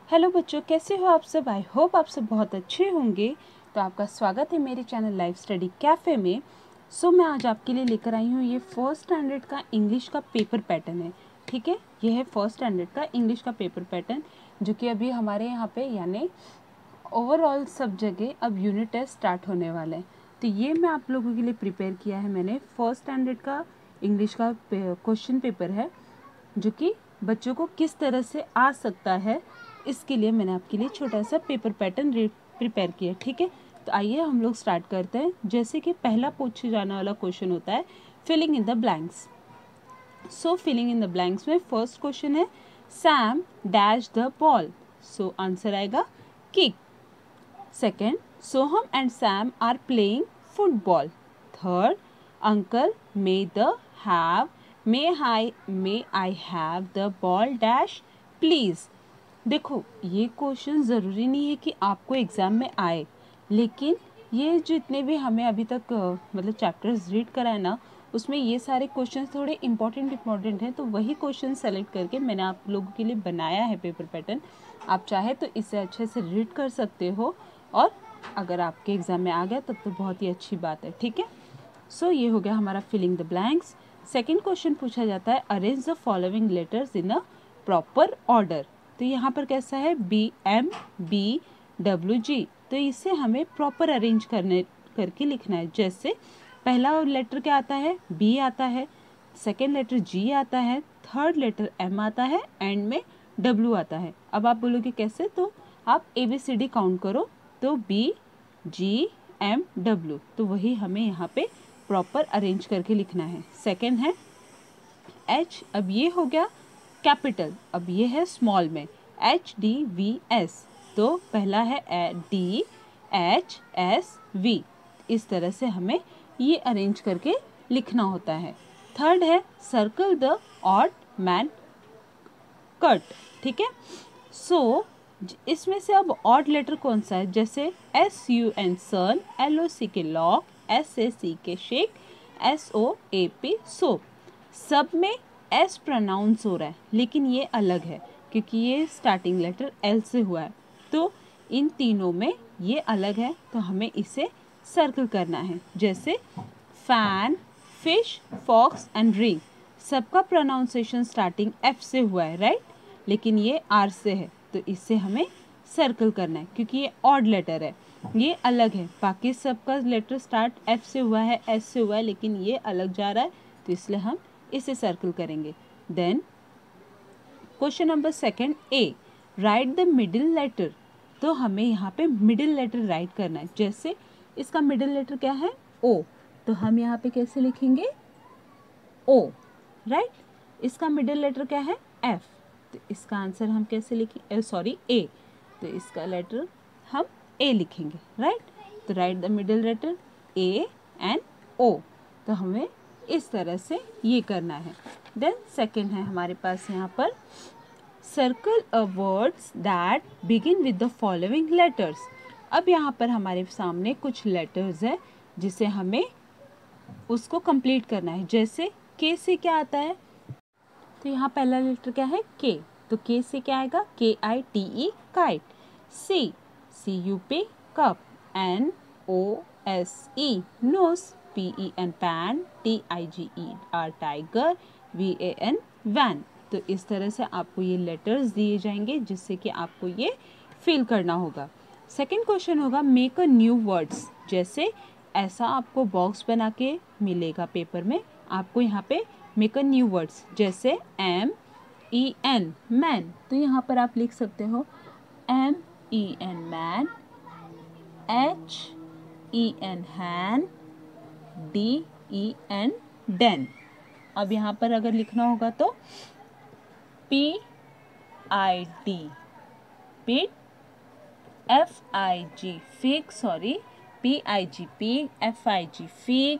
Hello बच्चों, कैसे हो आप सब। आई होप आप सब बहुत अच्छे होंगे। तो आपका स्वागत है मेरे चैनल लाइफ स्टडी कैफ़े में। मैं आज आपके लिए लेकर आई हूँ ये फर्स्ट स्टैंडर्ड का इंग्लिश का पेपर पैटर्न है। ठीक है, ये है फर्स्ट स्टैंडर्ड का इंग्लिश का पेपर पैटर्न जो कि अभी हमारे यहाँ पे यानी ओवरऑल सब जगह अब यूनिट टेस्ट स्टार्ट होने वाला है। तो ये मैं आप लोगों के लिए प्रिपेयर किया है मैंने। फर्स्ट स्टैंडर्ड का इंग्लिश का क्वेश्चन पेपर है जो कि बच्चों को किस तरह से आ सकता है, इसके लिए मैंने आपके लिए छोटा सा पेपर पैटर्न प्रिपेयर किया। ठीक है, तो आइए हम लोग स्टार्ट करते हैं। जैसे कि पहला पूछे जाने वाला क्वेश्चन होता है filling in the blanks. Filling in the blanks में फर्स्ट क्वेश्चन है Sam dash the ball. Answer आएगा kick. Second, Soham and Sam are playing football. Third, uncle may I have the ball dash please. देखो, ये question ज़रूरी नहीं है कि आपको एग्ज़ाम में आए, लेकिन ये जितने भी हमें अभी तक मतलब चैप्टर्स रीड कराए ना, उसमें ये सारे क्वेश्चन थोड़े इम्पॉर्टेंट हैं। तो वही क्वेश्चन सेलेक्ट करके मैंने आप लोगों के लिए बनाया है पेपर पैटर्न। आप चाहे तो इसे अच्छे से रीड कर सकते हो, और अगर आपके एग्ज़ाम में आ गया तब तो बहुत ही अच्छी बात है। ठीक है, ये हो गया हमारा filling the blanks. Second question पूछा जाता है arrange the following letters in a proper order. तो यहाँ पर कैसा है BMBWG। तो इसे हमें प्रॉपर अरेंज करके लिखना है। जैसे पहला लेटर क्या आता है, B आता है, सेकेंड लेटर G आता है, थर्ड लेटर M आता है, एंड में W आता है। अब आप बोलोगे कैसे, तो आप ABCD काउंट करो, तो BGMW, तो वही हमें यहाँ पे प्रॉपर अरेंज करके लिखना है। सेकेंड है H। अब ये हो गया कैपिटल, अब ये है स्मॉल में HDVS। तो पहला है DHSV। इस तरह से हमें ये अरेंज करके लिखना होता है। थर्ड है circle the odd man cut. ठीक है, इसमें से अब ऑड लेटर कौन सा है, जैसे SUN सन, LOC के लॉक, SAC के शेक, SOAP सोप। सब में S प्रोनाउंस हो रहा है, लेकिन ये अलग है क्योंकि ये स्टार्टिंग लेटर L से हुआ है। तो इन तीनों में ये अलग है, तो हमें इसे सर्कल करना है। जैसे fan, fish, fox and ring, सबका प्रोनाउंसिएशन स्टार्टिंग F से हुआ है, राइट, लेकिन ये R से है, तो इससे हमें सर्कल करना है क्योंकि ये ऑड लेटर है, ये अलग है। बाकी सबका लेटर स्टार्ट F से हुआ है, S से हुआ है, लेकिन ये अलग जा रहा है, तो इसलिए हम इसे सर्कल करेंगे। Then question number second A, right the middle letter. तो हमें यहाँ पे मिडिल लेटर राइट करना है। जैसे इसका मिडिल लेटर क्या है, O, तो हम यहाँ पे कैसे लिखेंगे, O, राइट। इसका मिडिल लेटर क्या है, F, तो इसका आंसर हम कैसे लिखेंगे, A, तो इसका लेटर हम A लिखेंगे, राइट। तो right the middle letter A and O, तो हमें इस तरह से ये करना है। देन सेकेंड है हमारे पास यहाँ पर circle a words that begin with the following letters. अब यहाँ पर हमारे सामने कुछ लेटर्स है जिसे हमें उसको कंप्लीट करना है। जैसे K से क्या आता है, तो यहाँ पहला लेटर क्या है, K, तो K से क्या आएगा, KITE काइट। CU पे cup, NOSE nose, PEN pen, TIGER tiger, VAN van. तो इस तरह से आपको ये लेटर्स दिए जाएंगे जिससे कि आपको ये फिल करना होगा। सेकेंड क्वेश्चन होगा मेक अ न्यू वर्ड्स। जैसे ऐसा आपको बॉक्स बना के मिलेगा पेपर में, आपको यहाँ पे मेक अ न्यू वर्ड्स, जैसे MEN मैन, तो यहाँ पर आप लिख सकते हो MEN मैन, HEN हैन, DEN डेन। अब यहाँ पर अगर लिखना होगा तो PID पिट, FIG fig, PIG pig, FIG fig,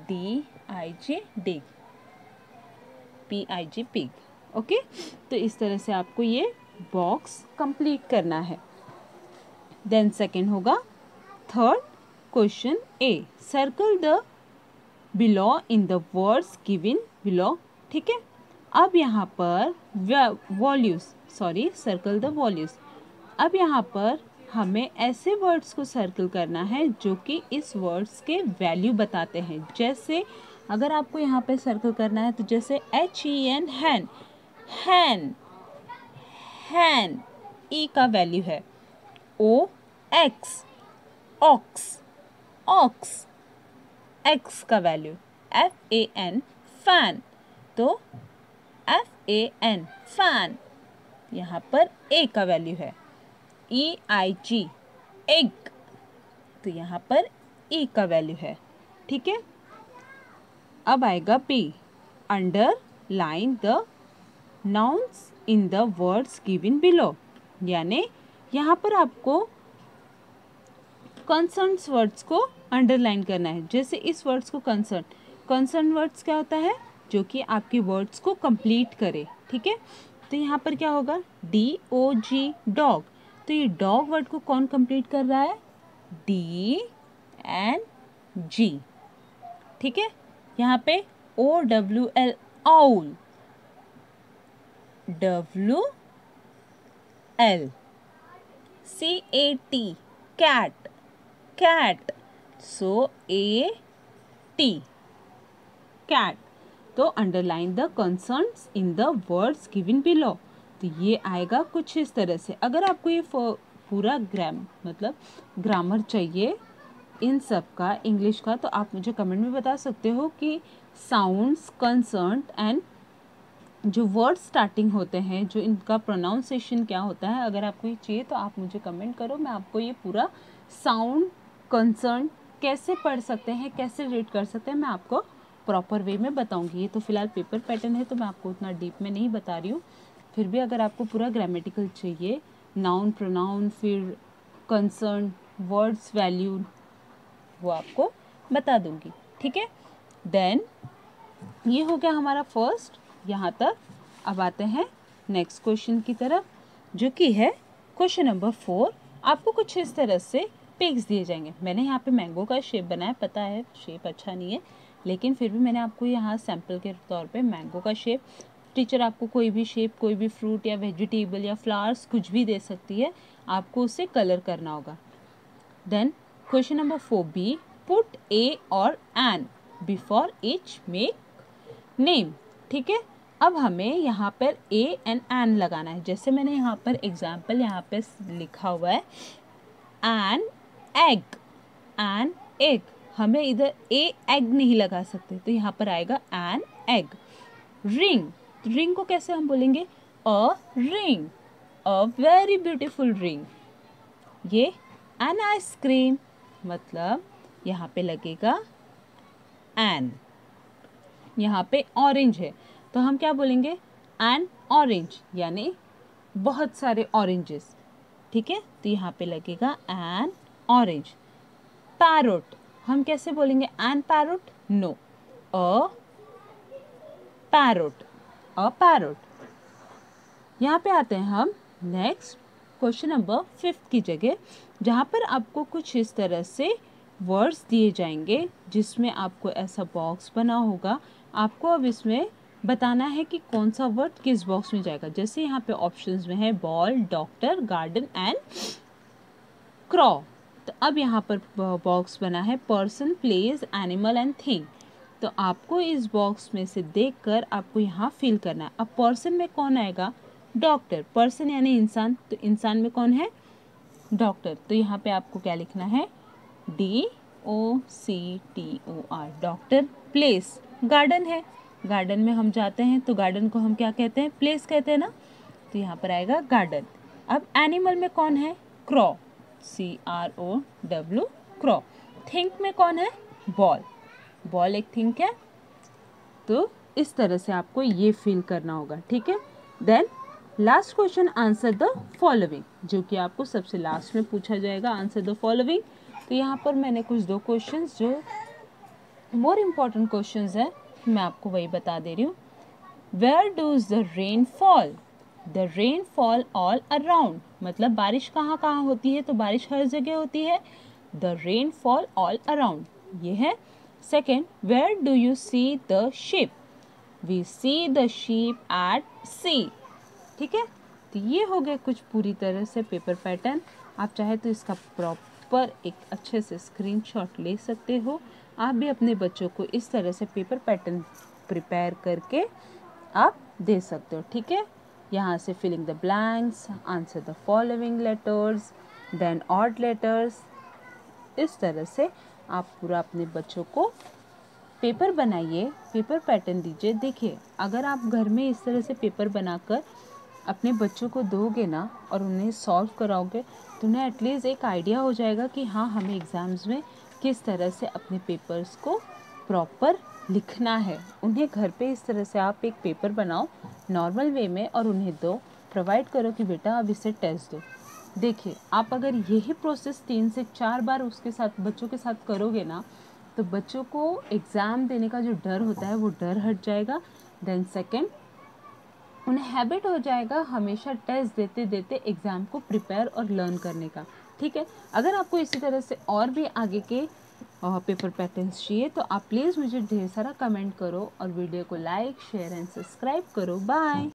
DIG डिग, PIG पिग। ओके, तो इस तरह से आपको ये बॉक्स कंप्लीट करना है। देन सेकेंड होगा third question A, circle the below in the words given below. ठीक है, अब यहाँ पर वॉल्यूज, सर्कल द वैल्यूज। अब यहाँ पर हमें ऐसे वर्ड्स को सर्कल करना है जो कि इस वर्ड्स के वैल्यू बताते हैं। जैसे अगर आपको यहाँ पे सर्कल करना है तो जैसे HEN हैन, हैन, हैन, ई का वैल्यू है OX, ऑक्स, ऑक्स, एक्स का वैल्यू FAN, फैन, तो FAN, फैन। यहाँ पर ए का वैल्यू है EIG, एग, तो यहाँ पर ई का वैल्यू है। ठीक है, अब आएगा B, underline the nouns in the words given below, यानी यहाँ पर आपको कंसर्न्स वर्ड्स को अंडरलाइन करना है। जैसे इस वर्ड्स को कंसर्न वर्ड्स क्या होता है, जो कि आपके वर्ड्स को कंप्लीट करे। ठीक है, तो यहाँ पर क्या होगा DOG, डॉग, तो ये डॉग वर्ड को कौन कंप्लीट कर रहा है, DNG। ठीक है, यहाँ पे OWL, owl, WL, CAT, cat, cat, so AT, cat. तो underline the concerns in the words given below, तो ये आएगा कुछ इस तरह से। अगर आपको ये पूरा ग्रामर चाहिए इन सब का इंग्लिश का, तो आप मुझे कमेंट में बता सकते हो कि साउंड्स, कंसर्न एंड जो वर्ड स्टार्टिंग होते हैं, जो इनका प्रोनाउंसिएशन क्या होता है। अगर आपको ये चाहिए तो आप मुझे कमेंट करो, मैं आपको ये पूरा साउंड, कंसर्न कैसे पढ़ सकते हैं, कैसे रीड कर सकते हैं, मैं आपको प्रॉपर वे में बताऊंगी। ये तो फिलहाल पेपर पैटर्न है तो मैं आपको उतना डीप में नहीं बता रही हूँ। फिर भी अगर आपको पूरा ग्रामेटिकल चाहिए, नाउन, प्रोनाउन, फिर कंसर्न, वर्ड्स, वैल्यू, वो आपको बता दूंगी। ठीक है, देन ये हो गया हमारा फर्स्ट यहाँ तक। अब आते हैं नेक्स्ट क्वेश्चन की तरफ, जो कि है क्वेश्चन नंबर 4। आपको कुछ इस तरह से पिक्स दिए जाएंगे। मैंने यहाँ पे मैंगो का शेप बनाया, पता है शेप अच्छा नहीं है, लेकिन फिर भी मैंने आपको यहाँ सैम्पल के तौर पे मैंगो का शेप, टीचर आपको कोई भी शेप, कोई भी फ्रूट या वेजिटेबल या फ्लावर्स कुछ भी दे सकती है, आपको उसे कलर करना होगा। Then question number 4B, put A और an before each make name. ठीक है, अब हमें यहाँ पर ए एंड एन लगाना है। जैसे मैंने यहाँ पर एग्जाम्पल यहाँ पे लिखा हुआ है एन एग, एन एग, हमें इधर ए एग नहीं लगा सकते, तो यहाँ पर आएगा एन एग। रिंग, रिंग को कैसे हम बोलेंगे, a ring, a very beautiful ring. ये एन आइसक्रीम, मतलब यहाँ पे लगेगा एन। यहाँ पे ऑरेंज है तो हम क्या बोलेंगे, एन ऑरेंज, यानी बहुत सारे ऑरेंजेस। ठीक है, तो यहाँ पे लगेगा एन ऑरेंज। पैरोट, हम कैसे बोलेंगे एन पैरोट, नो, अ पैरोट, अ पैरोट। यहाँ पे आते हैं हम नेक्स्ट क्वेश्चन नंबर 5 की जगह, जहाँ पर आपको कुछ इस तरह से वर्ड्स दिए जाएंगे, जिसमें आपको ऐसा बॉक्स बना होगा। आपको अब इसमें बताना है कि कौन सा वर्ड किस बॉक्स में जाएगा। जैसे यहाँ पे ऑप्शंस में है बॉल, डॉक्टर, गार्डन एंड क्रॉ। तो अब यहाँ पर बॉक्स बना है person, place, animal and thing. तो आपको इस बॉक्स में से देखकर आपको यहाँ फिल करना है। अब पर्सन में कौन आएगा, डॉक्टर, पर्सन यानी इंसान, तो इंसान में कौन है, डॉक्टर। तो यहाँ पे आपको क्या लिखना है, DOCTOR, डॉक्टर। प्लेस, गार्डन है, गार्डन में हम जाते हैं तो गार्डन को हम क्या कहते हैं, प्लेस कहते हैं ना, तो यहाँ पर आएगा गार्डन। अब एनिमल में कौन है, क्रॉ, CROW, क्रॉ। थिंक में कौन है, बॉल, बॉल एक थिंक है। तो इस तरह से आपको ये फिल करना होगा। ठीक है, then last question, answer the following, जो कि आपको सबसे लास्ट में पूछा जाएगा, आंसर द फॉलोइंग। तो यहाँ पर मैंने कुछ 2 क्वेश्चंस जो मोर इम्पॉर्टेंट क्वेश्चंस है, मैं आपको वही बता दे रही हूँ। Where does the rain fall, the rain fall all around, मतलब बारिश कहाँ कहाँ होती है, तो बारिश हर जगह होती है, the rain fall all around, ये है। Second, where do you see the ship, we see the ship at sea. ठीक है, तो ये हो गए कुछ पूरी तरह से पेपर पैटर्न। आप चाहे तो इसका प्रॉपर एक अच्छे से स्क्रीनशॉट ले सकते हो। आप भी अपने बच्चों को इस तरह से पेपर पैटर्न प्रिपेयर करके आप दे सकते हो, ठीक है। यहाँ से filling the blanks, answer the following letters, then odd letters, इस तरह से आप पूरा अपने बच्चों को पेपर बनाइए, पेपर पैटर्न दीजिए। देखिए, अगर आप घर में इस तरह से पेपर बनाकर अपने बच्चों को दोगे ना और उन्हें सॉल्व कराओगे तो उन्हें एटलीस्ट एक आइडिया हो जाएगा कि हाँ, हमें एग्ज़ाम्स में किस तरह से अपने पेपर्स को प्रॉपर लिखना है। उन्हें घर पे इस तरह से आप एक पेपर बनाओ नॉर्मल वे में और उन्हें दो, प्रोवाइड करो कि बेटा अब इसे टेस्ट दो। देखिए, आप अगर यही प्रोसेस 3 से 4 बार उसके साथ, बच्चों के साथ करोगे ना, तो बच्चों को एग्ज़ाम देने का जो डर होता है वो डर हट जाएगा। देन सेकेंड, उन्हें हैबिट हो जाएगा हमेशा टेस्ट देते देते एग्ज़ाम को प्रिपेयर और लर्न करने का, ठीक है। अगर आपको इसी तरह से और भी आगे के पेपर पैटर्न्स चाहिए तो आप प्लीज़ मुझे ढेर सारा कमेंट करो और वीडियो को लाइक, शेयर एंड सब्सक्राइब करो। बाय।